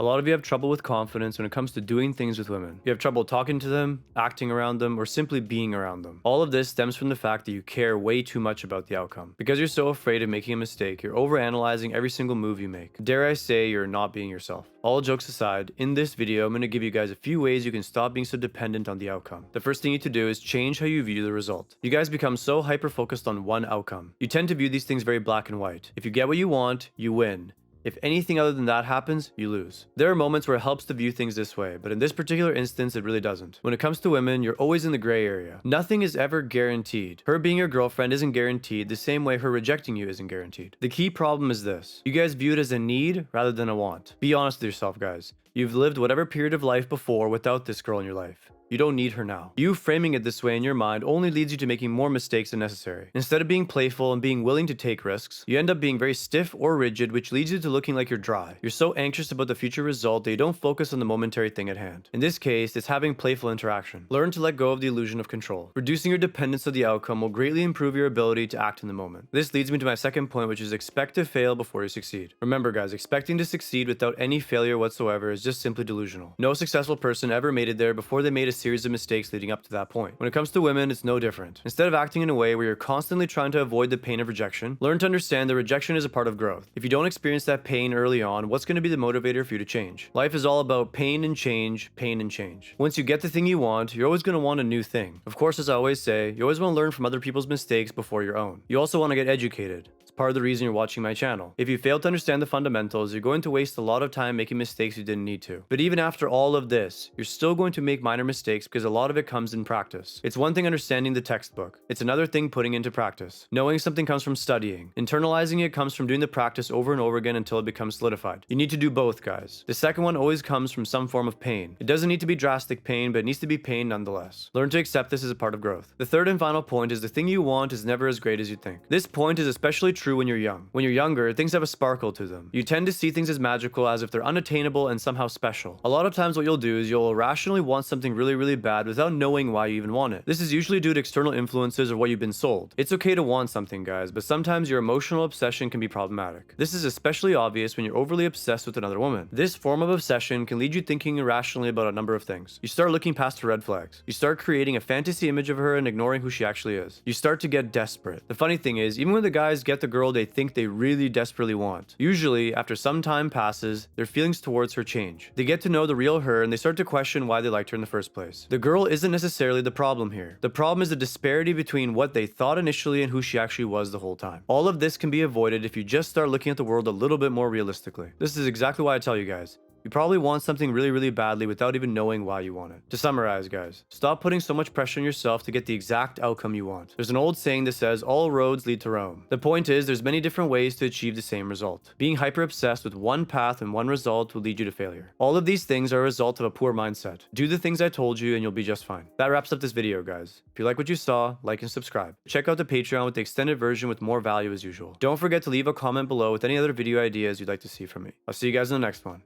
A lot of you have trouble with confidence when it comes to doing things with women. You have trouble talking to them, acting around them, or simply being around them. All of this stems from the fact that you care way too much about the outcome. Because you're so afraid of making a mistake, you're overanalyzing every single move you make. Dare I say you're not being yourself. All jokes aside, in this video, I'm going to give you guys a few ways you can stop being so dependent on the outcome. The first thing you need to do is change how you view the result. You guys become so hyper-focused on one outcome. You tend to view these things very black and white. If you get what you want, you win. If anything other than that happens, you lose. There are moments where it helps to view things this way, but in this particular instance, it really doesn't. When it comes to women, you're always in the gray area. Nothing is ever guaranteed. Her being your girlfriend isn't guaranteed the same way her rejecting you isn't guaranteed. The key problem is this. You guys view it as a need rather than a want. Be honest with yourself, guys. You've lived whatever period of life before without this girl in your life. You don't need her now. You framing it this way in your mind only leads you to making more mistakes than necessary. Instead of being playful and being willing to take risks, you end up being very stiff or rigid, which leads you to looking like you're dry. You're so anxious about the future result that you don't focus on the momentary thing at hand. In this case, it's having playful interaction. Learn to let go of the illusion of control. Reducing your dependence of the outcome will greatly improve your ability to act in the moment. This leads me to my second point, which is expect to fail before you succeed. Remember, guys, expecting to succeed without any failure whatsoever is just simply delusional. No successful person ever made it there before they made a series of mistakes leading up to that point. When it comes to women, it's no different. Instead of acting in a way where you're constantly trying to avoid the pain of rejection, learn to understand that rejection is a part of growth. If you don't experience that pain early on, what's going to be the motivator for you to change? Life is all about pain and change, pain and change. Once you get the thing you want, you're always going to want a new thing. Of course, as I always say, you always want to learn from other people's mistakes before your own. You also want to get educated. It's part of the reason you're watching my channel. If you fail to understand the fundamentals, you're going to waste a lot of time making mistakes you didn't need to. But even after all of this, you're still going to make minor mistakes because a lot of it comes in practice. It's one thing understanding the textbook. It's another thing putting into practice. Knowing something comes from studying. Internalizing it comes from doing the practice over and over again until it becomes solidified. You need to do both, guys. The second one always comes from some form of pain. It doesn't need to be drastic pain, but it needs to be pain nonetheless. Learn to accept this as a part of growth. The third and final point is the thing you want is never as great as you think. This point is especially true when you're young. When you're younger, things have a sparkle to them. You tend to see things as magical, as if they're unattainable and somehow special. A lot of times what you'll do is you'll irrationally want something really, really bad without knowing why you even want it. This is usually due to external influences or what you've been sold. It's okay to want something, guys, but sometimes your emotional obsession can be problematic. This is especially obvious when you're overly obsessed with another woman. This form of obsession can lead you thinking irrationally about a number of things. You start looking past her red flags. You start creating a fantasy image of her and ignoring who she actually is. You start to get desperate. The funny thing is, even when the guys get the girl they think they really desperately want, usually after some time passes, their feelings towards her change. They get to know the real her and they start to question why they liked her in the first place. The girl isn't necessarily the problem here. The problem is the disparity between what they thought initially and who she actually was the whole time. All of this can be avoided if you just start looking at the world a little bit more realistically. This is exactly why I tell you guys. You probably want something really, really badly without even knowing why you want it. To summarize, guys, stop putting so much pressure on yourself to get the exact outcome you want. There's an old saying that says, all roads lead to Rome. The point is, there's many different ways to achieve the same result. Being hyper-obsessed with one path and one result will lead you to failure. All of these things are a result of a poor mindset. Do the things I told you and you'll be just fine. That wraps up this video, guys. If you like what you saw, like and subscribe. Check out the Patreon with the extended version with more value as usual. Don't forget to leave a comment below with any other video ideas you'd like to see from me. I'll see you guys in the next one.